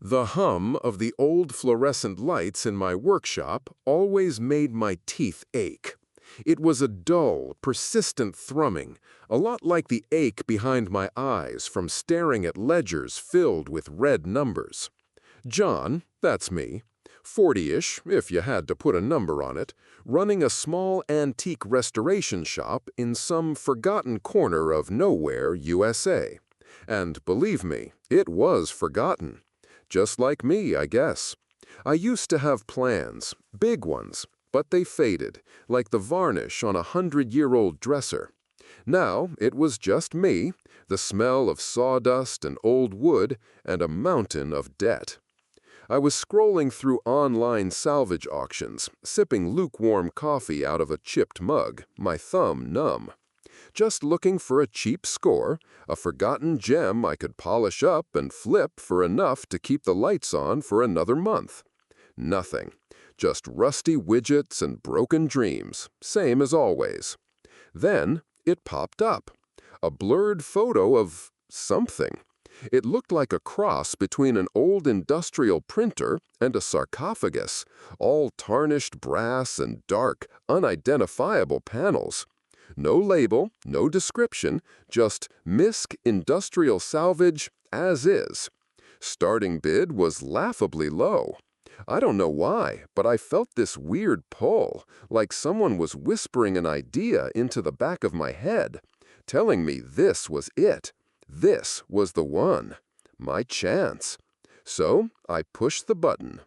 The hum of the old fluorescent lights in my workshop always made my teeth ache. It was a dull, persistent thrumming, a lot like the ache behind my eyes from staring at ledgers filled with red numbers. John, that's me, 40-ish if you had to put a number on it, running a small antique restoration shop in some forgotten corner of nowhere, USA. And believe me, it was forgotten. Just like me, I guess. I used to have plans, big ones, but they faded, like the varnish on a 100-year-old dresser. Now it was just me, the smell of sawdust and old wood, and a mountain of debt. I was scrolling through online salvage auctions, sipping lukewarm coffee out of a chipped mug, my thumb numb. Just looking for a cheap score, a forgotten gem I could polish up and flip for enough to keep the lights on for another month. Nothing. Just rusty widgets and broken dreams, same as always. Then it popped up. A blurred photo of something. It looked like a cross between an old industrial printer and a sarcophagus, all tarnished brass and dark, unidentifiable panels. No label, no description, just MISC Industrial Salvage as is. Starting bid was laughably low. I don't know why, but I felt this weird pull, like someone was whispering an idea into the back of my head, telling me this was it. This was the one. My chance. So I pushed the button.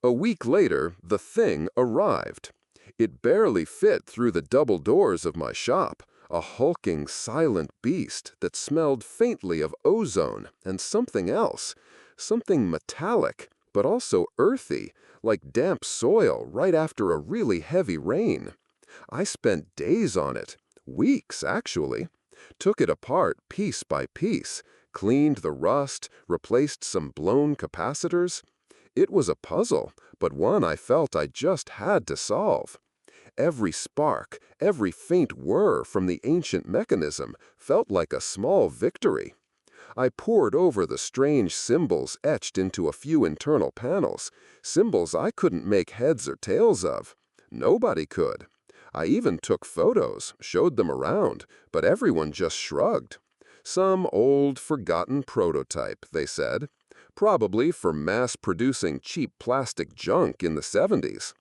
A week later, the thing arrived. It barely fit through the double doors of my shop, a hulking, silent beast that smelled faintly of ozone and something else, something metallic, but also earthy, like damp soil right after a really heavy rain. I spent days on it, weeks actually, took it apart piece by piece, cleaned the rust, replaced some blown capacitors. It was a puzzle, but one I felt I just had to solve. Every spark, every faint whir from the ancient mechanism felt like a small victory. I pored over the strange symbols etched into a few internal panels, symbols I couldn't make heads or tails of. Nobody could. I even took photos, showed them around, but everyone just shrugged. Some old, forgotten prototype, they said. Probably for mass-producing cheap plastic junk in the 70s.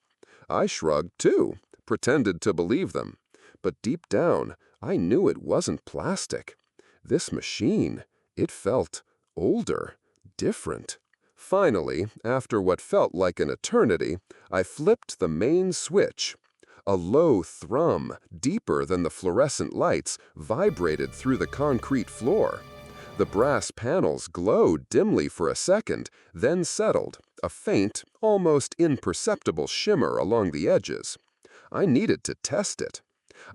I shrugged too, pretended to believe them. But deep down, I knew it wasn't plastic. This machine, it felt older, different. Finally, after what felt like an eternity, I flipped the main switch. A low thrum, deeper than the fluorescent lights, vibrated through the concrete floor. The brass panels glowed dimly for a second, then settled, a faint, almost imperceptible shimmer along the edges. I needed to test it.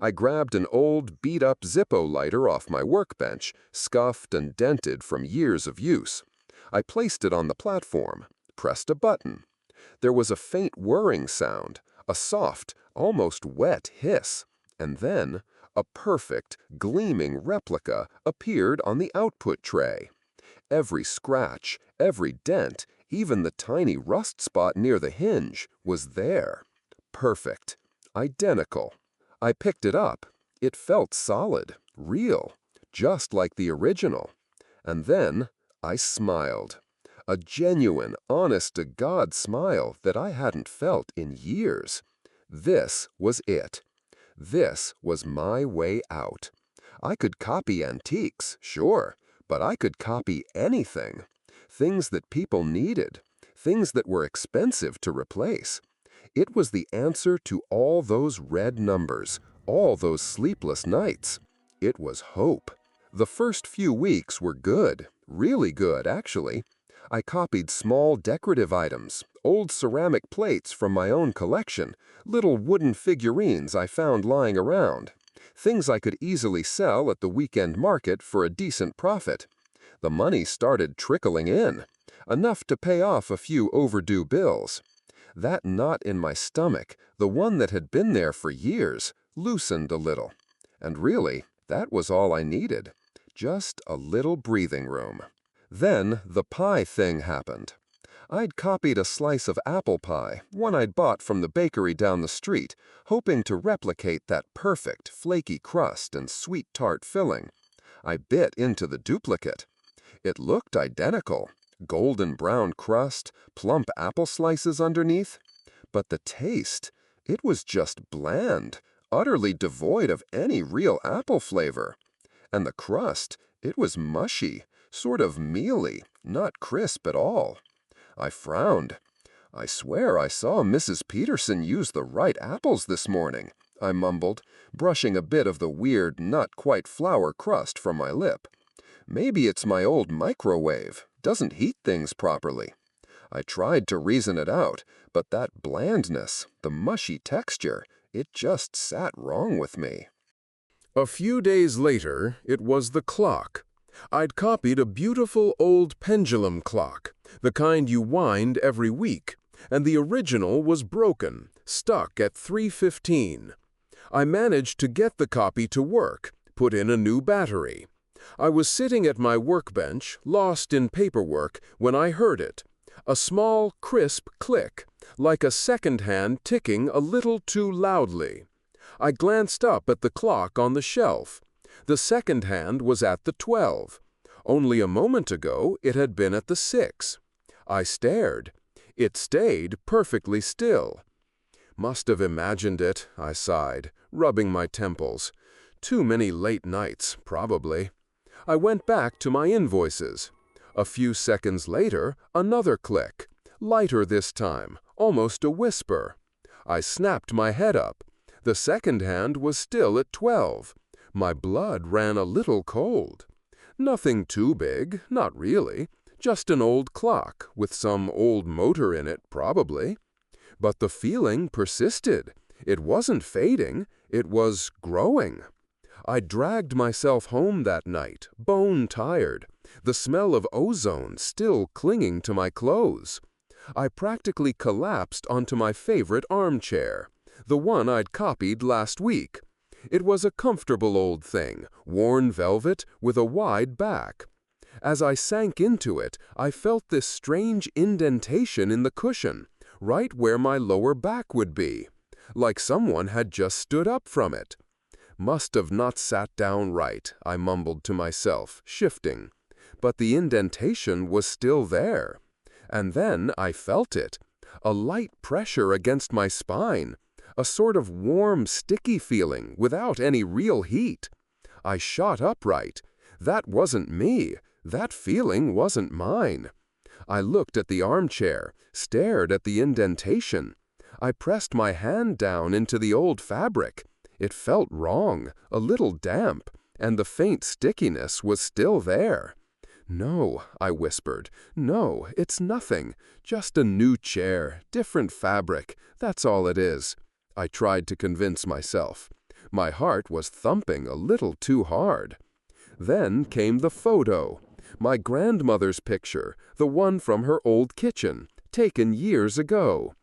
I grabbed an old, beat-up Zippo lighter off my workbench, scuffed and dented from years of use. I placed it on the platform, pressed a button. There was a faint whirring sound, a soft, almost wet hiss, and then a perfect, gleaming replica appeared on the output tray. Every scratch, every dent, even the tiny rust spot near the hinge, was there. Perfect. Identical. I picked it up. It felt solid, real, just like the original. And then I smiled. A genuine, honest-to-God smile that I hadn't felt in years. This was it. This was my way out. I could copy antiques, sure, but I could copy anything. Things that people needed. Things that were expensive to replace. It was the answer to all those red numbers, all those sleepless nights. It was hope. The first few weeks were good, really good, actually. I copied small decorative items, old ceramic plates from my own collection, little wooden figurines I found lying around, things I could easily sell at the weekend market for a decent profit. The money started trickling in, enough to pay off a few overdue bills. That knot in my stomach, the one that had been there for years, loosened a little. And really, that was all I needed. Just a little breathing room. Then the pie thing happened. I'd copied a slice of apple pie, one I'd bought from the bakery down the street, hoping to replicate that perfect, flaky crust and sweet tart filling. I bit into the duplicate. It looked identical. Golden brown crust, plump apple slices underneath. But the taste, it was just bland, utterly devoid of any real apple flavor. And the crust, it was mushy, sort of mealy, not crisp at all. I frowned. "I swear I saw Mrs. Peterson use the right apples this morning," I mumbled, brushing a bit of the weird, not-quite-flour crust from my lip. "Maybe it's my old microwave. Doesn't heat things properly." I tried to reason it out, but that blandness, the mushy texture, it just sat wrong with me. A few days later, it was the clock. I'd copied a beautiful old pendulum clock, the kind you wind every week, and the original was broken, stuck at 3:15. I managed to get the copy to work, put in a new battery. I was sitting at my workbench, lost in paperwork, when I heard it. A small, crisp click, like a second hand ticking a little too loudly. I glanced up at the clock on the shelf. The second hand was at the 12. Only a moment ago, it had been at the 6. I stared. It stayed perfectly still. Must have imagined it, I sighed, rubbing my temples. Too many late nights, probably. I went back to my invoices. A few seconds later, another click. Lighter this time, almost a whisper. I snapped my head up. The second hand was still at 12. My blood ran a little cold. Nothing too big, not really. Just an old clock, with some old motor in it, probably. But the feeling persisted. It wasn't fading, it was growing. I dragged myself home that night, bone-tired, the smell of ozone still clinging to my clothes. I practically collapsed onto my favorite armchair, the one I'd copied last week. It was a comfortable old thing, worn velvet with a wide back. As I sank into it, I felt this strange indentation in the cushion, right where my lower back would be, like someone had just stood up from it. Must have not sat down right, I mumbled to myself, shifting. But the indentation was still there. And then I felt it, a light pressure against my spine, a sort of warm, sticky feeling without any real heat. I shot upright. That wasn't me. That feeling wasn't mine. I looked at the armchair, stared at the indentation. I pressed my hand down into the old fabric. It felt wrong, a little damp, and the faint stickiness was still there. "No," I whispered. "No, it's nothing. Just a new chair, different fabric. That's all it is." I tried to convince myself. My heart was thumping a little too hard. Then came the photo. My grandmother's picture, the one from her old kitchen, taken years ago.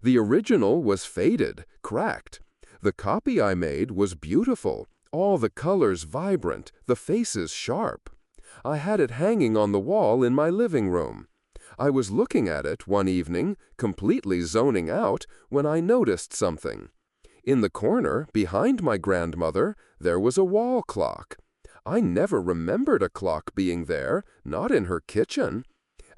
The original was faded, cracked. The copy I made was beautiful, all the colors vibrant, the faces sharp. I had it hanging on the wall in my living room. I was looking at it one evening, completely zoning out, when I noticed something. In the corner, behind my grandmother, there was a wall clock. I never remembered a clock being there, not in her kitchen.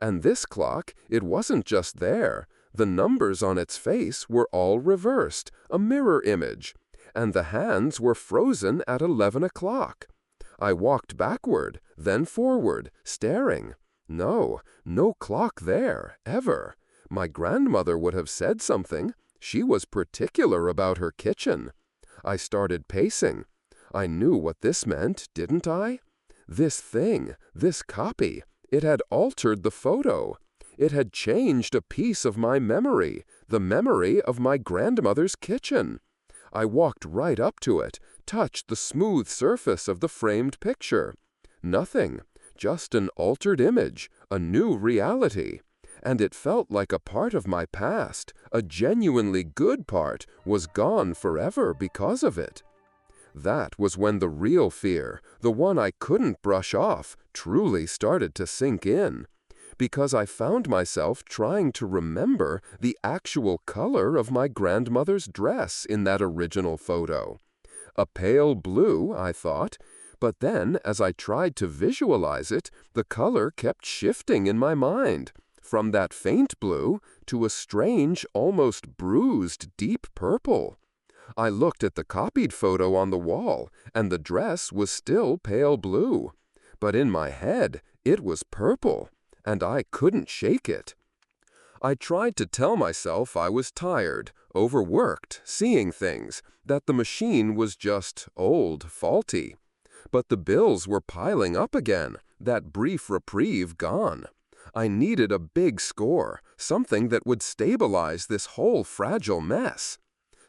And this clock, it wasn't just there. The numbers on its face were all reversed, a mirror image, and the hands were frozen at 11 o'clock. I walked backward, then forward, staring. No clock there, ever. My grandmother would have said something. She was particular about her kitchen. I started pacing. I knew what this meant, didn't I? This thing, this copy, it had altered the photo. It had changed a piece of my memory, the memory of my grandmother's kitchen. I walked right up to it, touched the smooth surface of the framed picture. Nothing, just an altered image, a new reality. And it felt like a part of my past, a genuinely good part, was gone forever because of it. That was when the real fear, the one I couldn't brush off, truly started to sink in. because I found myself trying to remember the actual color of my grandmother's dress in that original photo. A pale blue, I thought, but then as I tried to visualize it, the color kept shifting in my mind, from that faint blue to a strange, almost bruised deep purple. I looked at the copied photo on the wall, and the dress was still pale blue. But in my head, it was purple, and I couldn't shake it. I tried to tell myself I was tired, overworked, seeing things, that the machine was just old, faulty. But the bills were piling up again, that brief reprieve gone. I needed a big score, something that would stabilize this whole fragile mess.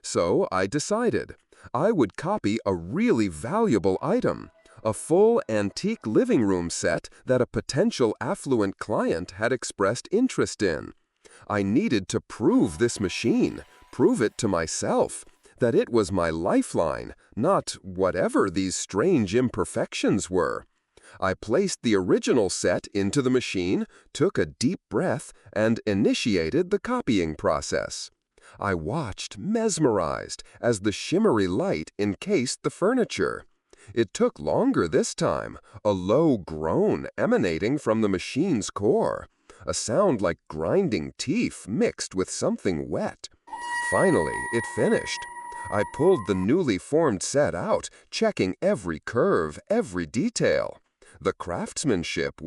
So I decided I would copy a really valuable item, a full antique living room set that a potential affluent client had expressed interest in. I needed to prove this machine, prove it to myself, that it was my lifeline, not whatever these strange imperfections were. I placed the original set into the machine, took a deep breath, and initiated the copying process. I watched, mesmerized, as the shimmery light encased the furniture. It took longer this time, a low groan emanating from the machine's core, a sound like grinding teeth mixed with something wet. Finally, it finished. I pulled the newly formed set out, checking every curve, every detail. The craftsmanship was